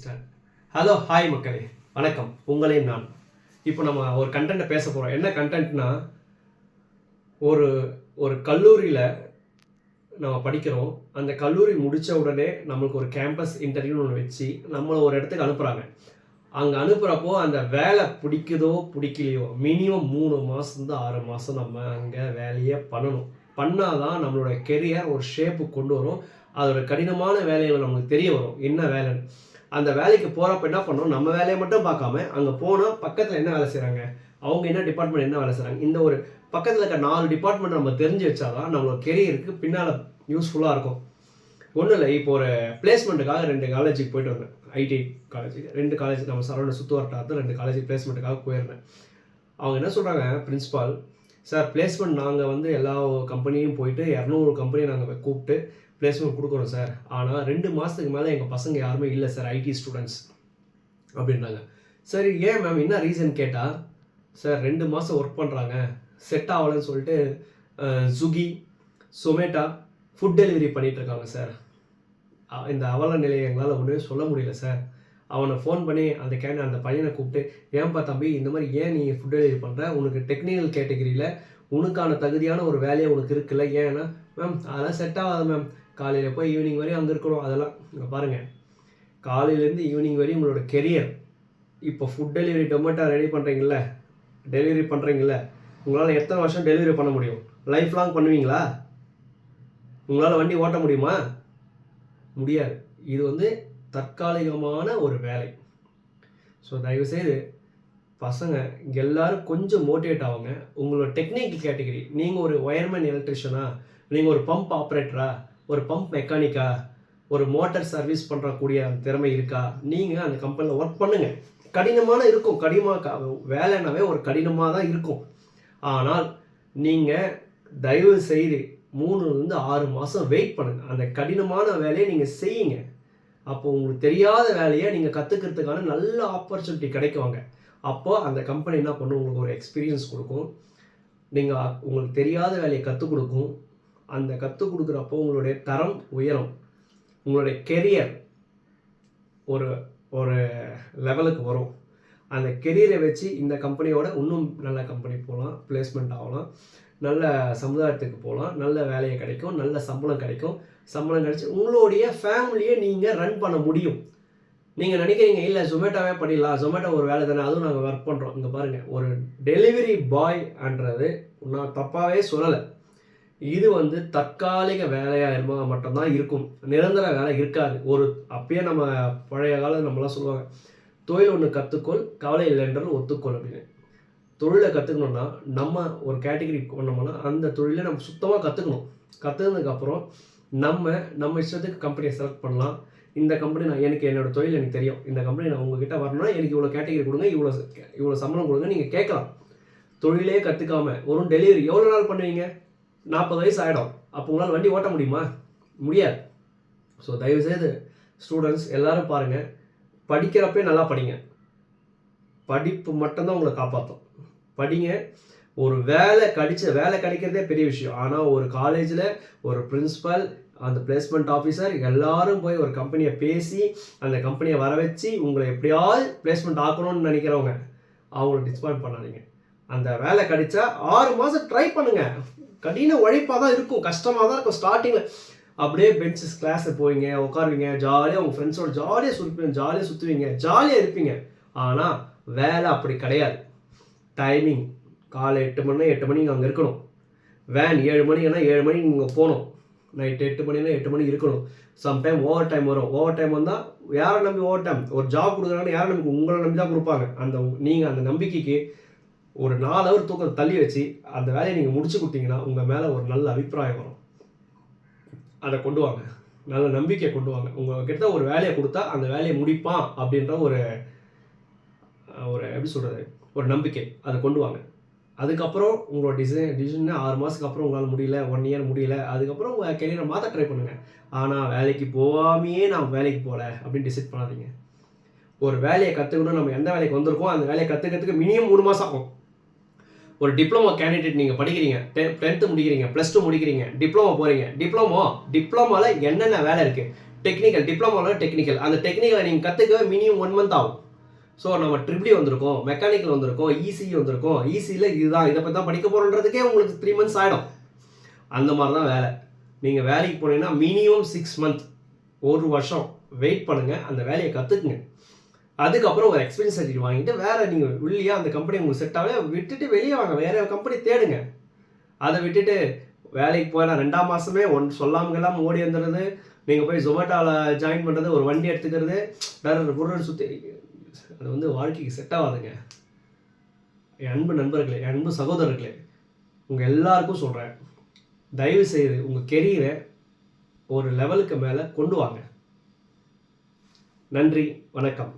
ஆரம்பிச்சிட்டேன். Hello hi மக்களே, வணக்கம். உங்களையும் நான் இப்போ நம்ம ஒரு கண்டென்ட்டை பேச போகிறோம். என்ன கண்டென்ட்னா, ஒரு ஒரு கல்லூரியில் நம்ம படிக்கிறோம். அந்த கல்லூரி முடித்த உடனே நம்மளுக்கு ஒரு கேம்பஸ் இன்டர்வியூன்னு ஒன்று வச்சு நம்மளை ஒரு இடத்துக்கு அனுப்புகிறாங்க. அங்கே அனுப்புகிறப்போ அந்த வேலை பிடிக்குதோ பிடிக்கலையோ மினிமம் 3 மாதத்துலேருந்து 6 மாதம் நம்ம அங்கே வேலையை பண்ணணும். பண்ணால் தான் நம்மளோட கெரியர் ஒரு ஷேப்புக்கு கொண்டு வரும். அதோட கடினமான வேலைகள் நமக்கு தெரிய வரும், என்ன வேலைன்னு. அந்த வேலைக்கு போகிறப்ப என்ன பண்ணணும், நம்ம வேலையை மட்டும் பார்க்காம அங்கே போனால் பக்கத்தில் என்ன வேலை செய்கிறாங்க, அவங்க என்ன டிபார்ட்மெண்ட் என்ன வேலை செய்கிறாங்க, இந்த ஒரு பக்கத்தில் இருக்க 4 டிபார்ட்மெண்ட் நம்ம தெரிஞ்சு வச்சாதான் நம்மளோட கெரியருக்கு பின்னால் யூஸ்ஃபுல்லாக இருக்கும். ஒன்றும் இல்லை, இப்போ ஒரு பிளேஸ்மெண்ட்டுக்காக 2 காலேஜுக்கு போயிட்டு வந்தேன். ஐடி காலேஜுக்கு 2 காலேஜ் நம்ம சரௌண்ட் சுற்றுவட்டாரத்தில் 2 காலேஜுக்கு பிளேஸ்மெண்ட்டுக்காக போயிருந்தேன். அவங்க என்ன சொல்கிறாங்க, பிரின்ஸிபால் சார் பிளேஸ்மெண்ட் நாங்கள் எல்லா கம்பெனியும் போயிட்டு 200 கம்பெனியை நாங்கள் கூப்பிட்டு பிளேஸ்மெண்ட் கொடுக்குறோம் சார். ஆனால் 2 மாதத்துக்கு மேலே எங்கள் பசங்க யாருமே இல்லை சார், ஐடி ஸ்டூடெண்ட்ஸ் அப்படின்றாங்க. சரி ஏன் மேம், என்ன ரீசன் கேட்டால், சார் 2 மாதம் ஒர்க் பண்ணுறாங்க, செட் ஆகலைன்னு சொல்லிட்டு ஸ்விக்கி சொமேட்டோ ஃபுட் டெலிவரி பண்ணிகிட்ருக்காங்க சார். இந்த அவல நிலையை எங்களால் ஒன்றுமே சொல்ல முடியல சார். அவனை ஃபோன் பண்ணி அந்த பையனை கூப்பிட்டு, ஏன்பா தம்பி இந்த மாதிரி ஏன் நீ ஃபுட் டெலிவரி பண்ணுற, உனக்கு டெக்னிக்கல் கேட்டகரியில் உனக்கான தகுதியான ஒரு வேலையை உனக்கு இருக்குல்ல, ஏன்னா மேம் அதெல்லாம் செட் ஆகாது மேம், காலையில் போய் ஈவினிங் வரையும் அங்கே இருக்கணும். அதெல்லாம் இங்கே பாருங்கள், காலையிலேருந்து ஈவினிங் வரையும் உங்களோட கெரியர். இப்போ ஃபுட் டெலிவரி டொமேட்டோ டெலிவரி பண்ணுறீங்கள, உங்களால் எத்தனை வருஷம் டெலிவரி பண்ண முடியும்? லைஃப் லாங் பண்ணுவீங்களா? உங்களால் வண்டி ஓட்ட முடியுமா? முடியாது. இது தற்காலிகமான ஒரு வேலை. ஸோ தயவுசெய்து பசங்க எல்லோரும் கொஞ்சம் மோட்டிவேட் ஆகுங்க. உங்களோட டெக்னிக்கல் கேட்டகரி, நீங்கள் ஒரு ஒயர்மேன் எலக்ட்ரிஷியனா, நீங்கள் ஒரு பம்ப் ஆப்ரேட்டரா, ஒரு பம்ப் மெக்கானிக்கா, ஒரு மோட்டார் சர்வீஸ் பண்ணுறக்கூடிய திறமை இருக்கா, நீங்கள் அந்த கம்பெனியில் ஒர்க் பண்ணுங்கள். கடினமான இருக்கும், வேலைனாவே ஒரு கடினமாக தான் இருக்கும். ஆனால் நீங்கள் தயவு செய்து 3லேருந்து 6 மாதம் வெயிட் பண்ணுங்கள். அந்த கடினமான வேலையை நீங்கள் செய்யுங்க. அப்போ உங்களுக்கு தெரியாத வேலையை நீங்கள் கற்றுக்கிறதுக்கான நல்ல ஆப்பர்ச்சுனிட்டி கிடைக்குவாங்க. அப்போது அந்த கம்பெனி என்ன பண்ணும், உங்களுக்கு ஒரு எக்ஸ்பீரியன்ஸ் கொடுக்கும். நீங்கள் உங்களுக்கு தெரியாத வேலையை கற்றுக் கொடுக்கும். அந்த கற்றுக் கொடுக்குறப்போ உங்களுடைய தரம் உயரும். உங்களுடைய கெரியர் ஒரு ஒரு லெவலுக்கு வரும். அந்த கெரியரை வச்சு இந்த கம்பெனியோட இன்னும் நல்ல கம்பெனி போகலாம், பிளேஸ்மெண்ட் ஆகலாம், நல்ல சமுதாயத்துக்கு போகலாம், நல்ல வேலையை கிடைக்கும், நல்ல சம்பளம் கிடைக்கும். சம்பளம் கிடைச்சி உங்களுடைய ஃபேமிலியை நீங்கள் ரன் பண்ண முடியும். நீங்கள் நினைக்கிறீங்க இல்லை ஜொமேட்டோவே பண்ணிடலாம், ஜொமேட்டோ ஒரு வேலை தானே, அதுவும் நாங்கள் ஒர்க் பண்ணுறோம். இங்கே பாருங்கள், ஒரு டெலிவரி பாய்ன்றது நான் தப்பாகவே சொல்லலை. இது தற்காலிக வேலையாக இருந்தால் மட்டும்தான் இருக்கும், நிரந்தர வேலை இருக்காது. அப்பயே நம்ம பழைய காலம் நம்மளாம் சொல்லுவாங்க, தொழில் ஒன்று கற்றுக்கொள் கவலை இல்லைன்றது ஒத்துக்கொள் அப்படின்னு. தொழிலை கற்றுக்கணுன்னா நம்ம ஒரு கேட்டகரி பண்ணோம்னா அந்த தொழிலை நம்ம சுத்தமாக கற்றுக்கணும். கற்றுனதுக்கப்புறம் நம்ம இஷ்டத்துக்கு கம்பெனியை செலக்ட் பண்ணலாம். இந்த கம்பெனி எனக்கு என்னோடய தொழில் எனக்கு தெரியும், இந்த கம்பெனி நான் உங்ககிட்ட வரணும்னா எனக்கு இவ்வளோ கேட்டகரி கொடுங்க, இவ்வளோ சம்பளம் கொடுங்க, நீங்கள் கேட்கலாம். தொழிலே கற்றுக்காமல் ஒரு டெலிவரி எவ்வளோ நாள் பண்ணுவீங்க? 40 வயசு ஆகிடும். அப்போ உங்களால் வண்டி ஓட்ட முடியுமா? முடியாது. ஸோ தயவுசெய்து ஸ்டூடெண்ட்ஸ் எல்லோரும் பாருங்கள், படிக்கிறப்பே நல்லா படிங்க. படிப்பு மட்டும்தான் உங்களை காப்பாற்றும். படிங்க. ஒரு வேலை கிடைக்கிறதே பெரிய விஷயம். ஆனால் ஒரு காலேஜில் ஒரு பிரின்சிபல், அந்த பிளேஸ்மெண்ட் ஆஃபீஸர் எல்லாரும் போய் ஒரு கம்பெனியை பேசி அந்த கம்பெனியை வர வச்சு உங்களை எப்படியாவது பிளேஸ்மெண்ட் ஆக்கணும்னு நினைக்கிறவங்க அவங்கள டிஸ்பாயிண்ட் பண்ணாதீங்க. அந்த வேலை கிடைச்சா 6 மாதம் ட்ரை பண்ணுங்கள். கடின உழைப்பாக தான் இருக்கும், கஷ்டமாக தான் இருக்கும் ஸ்டார்டிங்கில். அப்படியே பெஞ்சஸ் கிளாஸில் போவீங்க, உட்காருவீங்க, ஜாலியாக உங்கள் ஃப்ரெண்ட்ஸோட ஜாலியாக சுற்றுவீங்க, ஜாலியாக இருப்பீங்க. ஆனால் வேலை அப்படி கிடையாது. டைமிங் காலை 8 மணினா 8 மணிக்கு அங்கே இருக்கணும். வேன் 7 மணினா 7 மணிக்கு நீங்கள் போகணும். நைட் 8 மணினா 8 மணிக்கு இருக்கணும். சம்டைம் ஓவர் டைம் வரும். ஓவர் டைம் வந்தால் யாரை நம்பி ஓவர் டைம்? ஒரு ஜாப் கொடுக்குறாங்கன்னா யாரை நம்பி? உங்களை நம்பி தான் கொடுப்பாங்க. நீங்கள் அந்த நம்பிக்கைக்கு ஒரு 4 ஹவர் தூக்கத்தை தள்ளி வச்சு அந்த வேலையை நீங்கள் முடிச்சு கொடுத்தீங்கன்னா உங்கள் மேலே ஒரு நல்ல அபிப்பிராயம் வரும். அதை கொண்டு வாங்க, நல்ல நம்பிக்கையை கொண்டு வாங்க. உங்கள்கிட்ட ஒரு வேலையை கொடுத்தா அந்த வேலையை முடிப்பான் அப்படின்ற ஒரு எப்படி சொல்கிறது, ஒரு நம்பிக்கை, அதை கொண்டு வாங்க. அதுக்கப்புறம் உங்களோட டிசிஷன் 6 மாதத்துக்கு அப்புறம் உங்களால் முடியல, 1 இயர் முடியல, அதுக்கப்புறம் உங்கள் கெரியரை மாற்ற ட்ரை பண்ணுங்கள். ஆனால் வேலைக்கு போகாமையே நான் வேலைக்கு போகல அப்படின்னு டிசைட் பண்ணாதீங்க. ஒரு வேலையை கற்றுக்கணும், நம்ம எந்த வேலைக்கு வந்திருக்கோம் அந்த வேலையை கற்றுக்கிறதுக்கு மினிமம் 3 மாதம் ஆகும். ஒரு டிப்ளமோ கேண்டிடேட் நீங்கள் படிக்கிறீங்க, 10th முடிக்கிறீங்க, +2 முடிக்கிறீங்க, டிப்ளமோ போகிறீங்க. டிப்ளமோவில் என்னென்ன வேலை இருக்குது? டெக்னிக்கல் டிப்ளமோவில் டெக்னிக்கல், அந்த டெக்னிக்கலை நீங்கள் கற்றுக்க மினிமம் 1 மந்த் ஆகும். ஸோ நம்ம ட்ரிபிள் வந்திருக்கோம், மெக்கானிக்கல் வந்திருக்கோம், இசிஇ வந்திருக்கோம். இசியில் இதுதான், இதை பற்றி தான் படிக்க போகிறோன்றதுக்கே உங்களுக்கு 3 மந்த்ஸ் ஆகிடும். அந்த மாதிரி தான் வேலை. நீங்கள் வேலைக்கு போனீங்கன்னா மினிமம் 6 மந்த், 1 வருஷம் வெயிட் பண்ணுங்கள், அந்த வேலையை கற்றுக்குங்க. அதுக்கப்புறம் ஒரு எக்ஸ்பீரியன்ஸ் சர்டிஃபிகேட் வாங்கிட்டு வேறு நீங்கள் உள்ளியாக அந்த கம்பெனி உங்களுக்கு செட் ஆகவே விட்டுட்டு வெளியே வாங்க, வேறு கம்பெனி தேடுங்க. அதை விட்டுட்டு வேலைக்கு போனால் 2ஆம் மாதமே சொல்லாமலாம் ஓடி வந்துடுறது, நீங்கள் போய் ஜொமேட்டோவில் ஜாயின் பண்ணுறது, ஒரு வண்டி எடுத்துக்கிறது, வேறு பொருள் சுற்றி, அது வந்து வாழ்க்கைக்கு செட் ஆகாதுங்க. என் அன்பு நண்பர்களே, என் அன்பு சகோதரர்களே, உங்கள் எல்லாருக்கும் சொல்கிறேன், தயவு செய்து உங்கள் கெரியரை ஒரு லெவலுக்கு மேலே கொண்டு வாங்க. நன்றி, வணக்கம்.